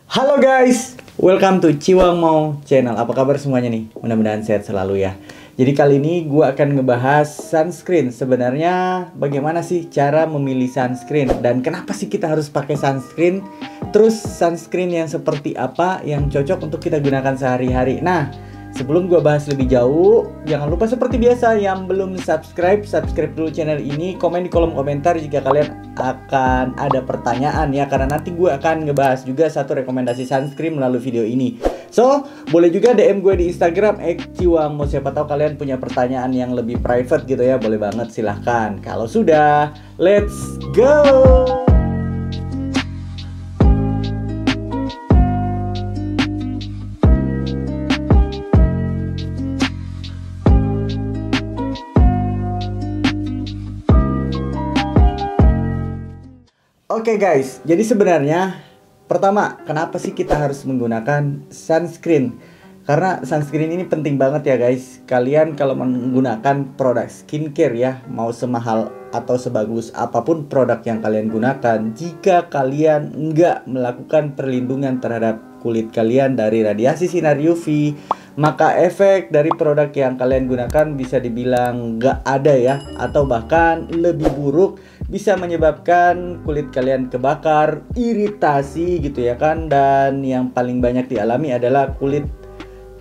Halo guys, welcome to Ciwang Mau Channel. Apa kabar semuanya nih? Mudah-mudahan sehat selalu ya. Jadi kali ini gue akan ngebahas sunscreen. Sebenarnya bagaimana sih cara memilih sunscreen dan kenapa sih kita harus pakai sunscreen? Terus sunscreen yang seperti apa yang cocok untuk kita gunakan sehari-hari? Nah, sebelum gue bahas lebih jauh, jangan lupa seperti biasa yang belum subscribe dulu channel ini. Komen di kolom komentar jika kalian akan ada pertanyaan ya, karena nanti gue akan ngebahas juga satu rekomendasi sunscreen melalui video ini. So, boleh juga DM gue di Instagram @ciwangmo. Siapa tahu kalian punya pertanyaan yang lebih private gitu ya, boleh banget, silahkan. Kalau sudah, let's go! Oke guys, jadi sebenarnya pertama, kenapa sih kita harus menggunakan sunscreen? Karena sunscreen ini penting banget ya guys. Kalian kalau menggunakan produk skincare ya, mau semahal atau sebagus apapun produk yang kalian gunakan, jika kalian nggak melakukan perlindungan terhadap kulit kalian dari radiasi sinar UV, maka efek dari produk yang kalian gunakan bisa dibilang nggak ada ya, atau bahkan lebih buruk, bisa menyebabkan kulit kalian kebakar, iritasi gitu ya kan. Dan yang paling banyak dialami adalah kulit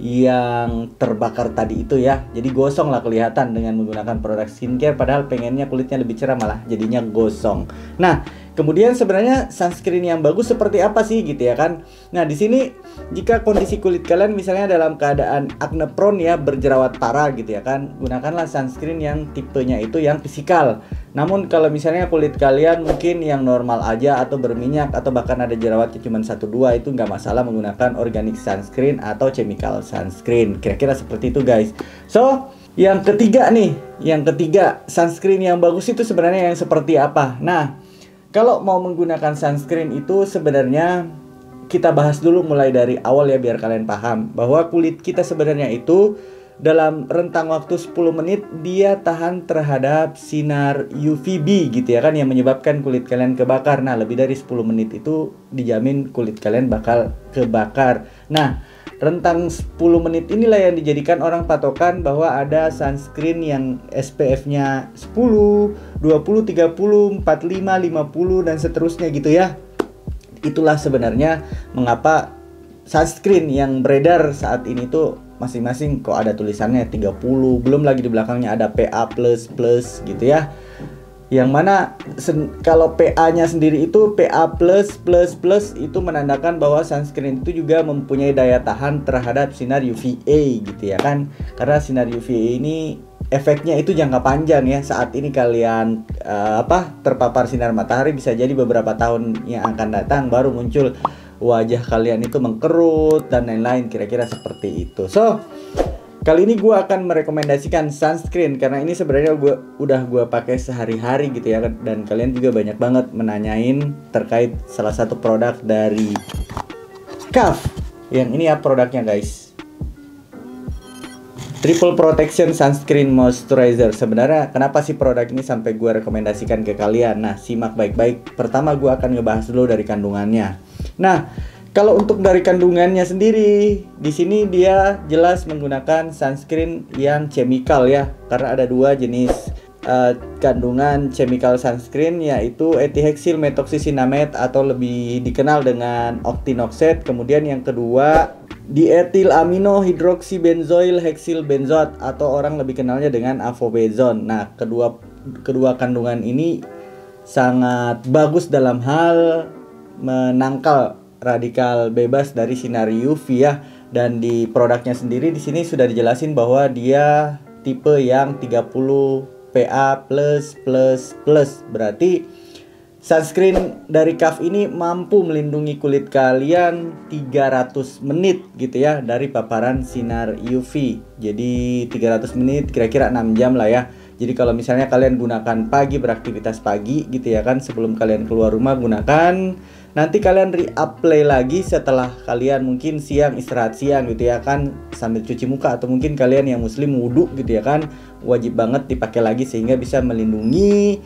yang terbakar tadi itu ya. Jadi gosong lah kelihatan dengan menggunakan produk skincare, padahal pengennya kulitnya lebih cerah malah jadinya gosong. Nah, kemudian sebenarnya sunscreen yang bagus seperti apa sih gitu ya kan. Nah, di sini jika kondisi kulit kalian misalnya dalam keadaan acne prone ya, berjerawat parah gitu ya kan, gunakanlah sunscreen yang tipenya itu yang fisikal. Namun kalau misalnya kulit kalian mungkin yang normal aja atau berminyak atau bahkan ada jerawatnya cuma 1-2, itu nggak masalah menggunakan organic sunscreen atau chemical sunscreen. Kira-kira seperti itu guys. So, yang ketiga nih, sunscreen yang bagus itu sebenarnya yang seperti apa? Nah, kalau mau menggunakan sunscreen itu sebenarnya kita bahas dulu mulai dari awal ya, biar kalian paham bahwa kulit kita sebenarnya itu dalam rentang waktu 10 menit dia tahan terhadap sinar UVB gitu ya kan, yang menyebabkan kulit kalian kebakar. Nah, lebih dari 10 menit itu dijamin kulit kalian bakal kebakar. Nah, rentang 10 menit inilah yang dijadikan orang patokan bahwa ada sunscreen yang SPF-nya 10, 20, 30, 45, 50 dan seterusnya gitu ya. Itulah sebenarnya mengapa sunscreen yang beredar saat ini tuh masing-masing kok ada tulisannya 30, belum lagi di belakangnya ada PA++ gitu ya. Yang mana kalau PA-nya sendiri itu PA+++ itu menandakan bahwa sunscreen itu juga mempunyai daya tahan terhadap sinar UVA gitu ya kan. Karena sinar UVA ini efeknya itu jangka panjang ya. Saat ini kalian terpapar sinar matahari, bisa jadi beberapa tahun yang akan datang baru muncul wajah kalian itu mengkerut dan lain-lain, kira-kira seperti itu. So, kali ini gue akan merekomendasikan sunscreen karena ini sebenarnya gue pakai sehari-hari gitu ya, dan kalian juga banyak banget menanyain terkait salah satu produk dari KAF. Yang ini ya produknya guys, Triple Protection Sunscreen Moisturizer. Sebenarnya kenapa sih produk ini sampai gue rekomendasikan ke kalian? Nah, simak baik-baik. Pertama gue akan ngebahas dulu dari kandungannya. Nah, kalau untuk dari kandungannya sendiri, di sini dia jelas menggunakan sunscreen yang chemical ya, karena ada dua jenis kandungan chemical sunscreen, yaitu ethihexyl methoxycinnamate atau lebih dikenal dengan octinoxate. Kemudian yang kedua diethyl amino hidroksibenzoyl hexyl benzoat atau orang lebih kenalnya dengan avobenzone. Nah, kedua kandungan ini sangat bagus dalam hal menangkal radikal bebas dari sinar UV ya. Dan di produknya sendiri di sini sudah dijelasin bahwa dia tipe yang 30 PA+++. Berarti sunscreen dari KAF ini mampu melindungi kulit kalian 300 menit gitu ya dari paparan sinar UV. Jadi 300 menit kira-kira 6 jam lah ya. Jadi kalau misalnya kalian gunakan pagi, beraktivitas pagi gitu ya kan, sebelum kalian keluar rumah gunakan. Nanti kalian reapply lagi setelah kalian mungkin siang, istirahat siang gitu ya kan, sambil cuci muka, atau mungkin kalian yang muslim wudhu gitu ya kan, wajib banget dipakai lagi sehingga bisa melindungi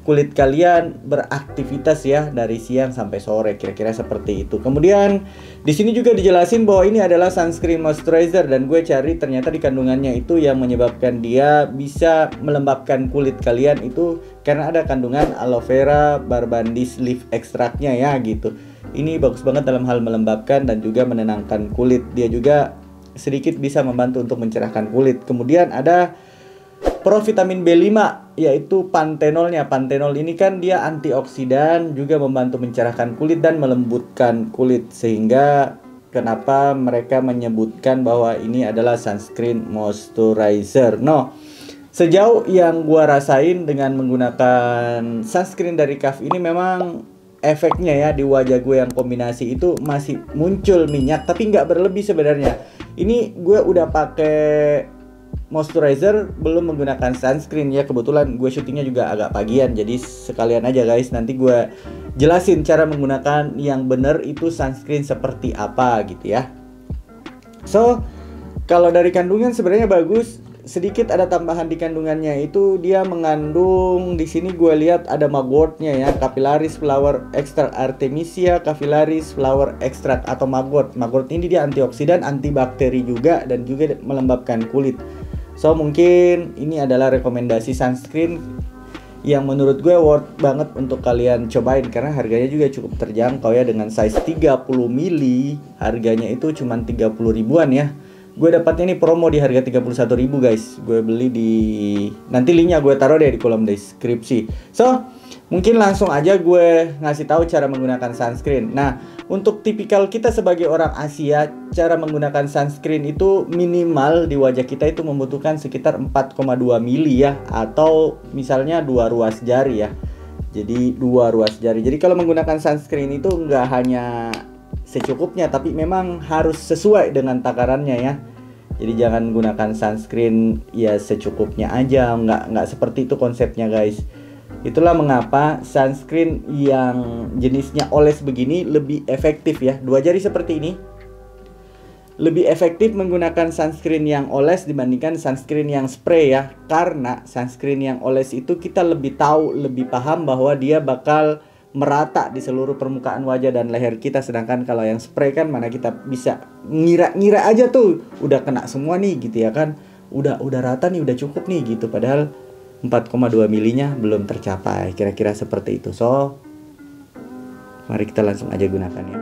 kulit kalian beraktivitas ya dari siang sampai sore, kira-kira seperti itu. Kemudian di sini juga dijelasin bahwa ini adalah sunscreen moisturizer, dan gue cari ternyata di kandungannya itu yang menyebabkan dia bisa melembabkan kulit kalian itu karena ada kandungan aloe vera barbandis leaf extractnya ya gitu. Ini bagus banget dalam hal melembabkan dan juga menenangkan kulit. Dia juga sedikit bisa membantu untuk mencerahkan kulit. Kemudian ada provitamin B5 yaitu pantenolnya. Pantenol ini kan dia antioksidan, juga membantu mencerahkan kulit dan melembutkan kulit, sehingga kenapa mereka menyebutkan bahwa ini adalah sunscreen moisturizer. No, sejauh yang gua rasain dengan menggunakan sunscreen dari KAF ini, memang efeknya ya di wajah gue yang kombinasi itu masih muncul minyak, tapi nggak berlebih sebenarnya. Ini gue udah pakai moisturizer, belum menggunakan sunscreen ya. Kebetulan gue syutingnya juga agak pagian, jadi sekalian aja guys, nanti gue jelasin cara menggunakan yang bener itu sunscreen seperti apa gitu ya. So, kalau dari kandungan sebenarnya bagus. Sedikit ada tambahan di kandungannya, itu dia mengandung, di sini gue lihat ada magwortnya ya, Capillaris Flower Extract Artemisia Capillaris Flower Extract atau magwort. Magwort ini dia antioksidan, antibakteri juga, dan juga melembabkan kulit. So mungkin ini adalah rekomendasi sunscreen yang menurut gue worth banget untuk kalian cobain, karena harganya juga cukup terjangkau ya, dengan size 30 mili harganya itu cuma 30 ribuan ya. Gue dapatnya ini promo di harga 31.000 guys. Gue beli di, nanti linknya gue taruh deh di kolom deskripsi. So mungkin langsung aja gue ngasih tahu cara menggunakan sunscreen. Nah, untuk tipikal kita sebagai orang Asia, cara menggunakan sunscreen itu minimal di wajah kita itu membutuhkan sekitar 4,2 mili ya, atau misalnya 2 ruas jari ya. Jadi 2 ruas jari. Jadi kalau menggunakan sunscreen itu nggak hanya secukupnya, tapi memang harus sesuai dengan takarannya ya. Jadi jangan gunakan sunscreen ya secukupnya aja, nggak seperti itu konsepnya guys. Itulah mengapa sunscreen yang jenisnya oles begini lebih efektif ya. 2 jari seperti ini lebih efektif menggunakan sunscreen yang oles dibandingkan sunscreen yang spray ya. Karena sunscreen yang oles itu kita lebih tahu, lebih paham bahwa dia bakal merata di seluruh permukaan wajah dan leher kita. Sedangkan kalau yang spray kan mana kita bisa ngira-ngira aja tuh udah kena semua nih gitu ya kan, udah rata nih, udah cukup nih gitu, padahal 4,2 milinya belum tercapai, kira-kira seperti itu. So mari kita langsung aja gunakan ya.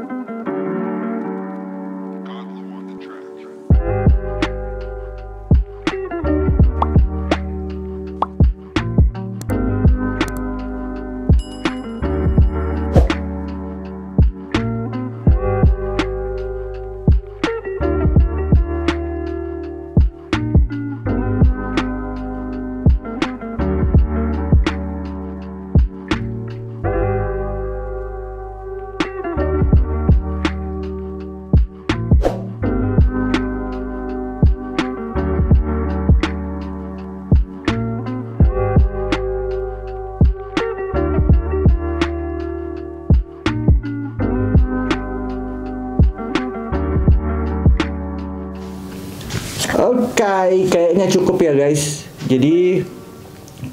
Oke, kayaknya cukup ya guys. Jadi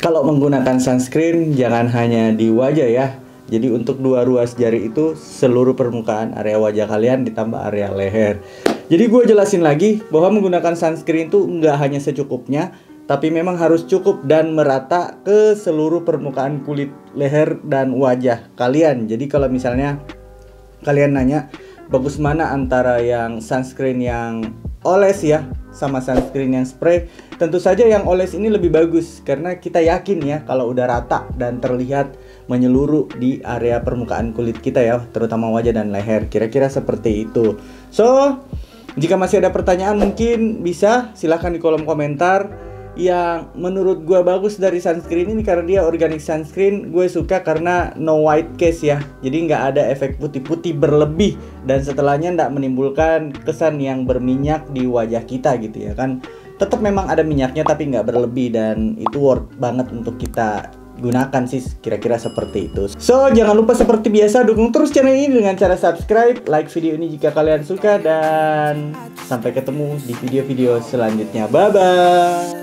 kalau menggunakan sunscreen jangan hanya di wajah ya. Jadi untuk 2 ruas jari itu seluruh permukaan area wajah kalian ditambah area leher. Jadi gue jelasin lagi bahwa menggunakan sunscreen itu nggak hanya secukupnya, tapi memang harus cukup dan merata ke seluruh permukaan kulit, leher, dan wajah kalian. Jadi kalau misalnya kalian nanya bagus mana antara yang sunscreen yang oles ya sama sunscreen yang spray, tentu saja yang oles ini lebih bagus karena kita yakin ya kalau udah rata dan terlihat menyeluruh di area permukaan kulit kita ya, terutama wajah dan leher. Kira-kira seperti itu. So jika masih ada pertanyaan mungkin bisa silahkan di kolom komentar. Yang menurut gue bagus dari sunscreen ini karena dia organic sunscreen, gue suka karena no white case ya. Jadi nggak ada efek putih-putih berlebih, dan setelahnya nggak menimbulkan kesan yang berminyak di wajah kita gitu ya kan. Tetap memang ada minyaknya tapi nggak berlebih, dan itu worth banget untuk kita gunakan sih, kira-kira seperti itu. So jangan lupa seperti biasa dukung terus channel ini dengan cara subscribe, like video ini jika kalian suka, dan sampai ketemu di video-video selanjutnya. Bye bye.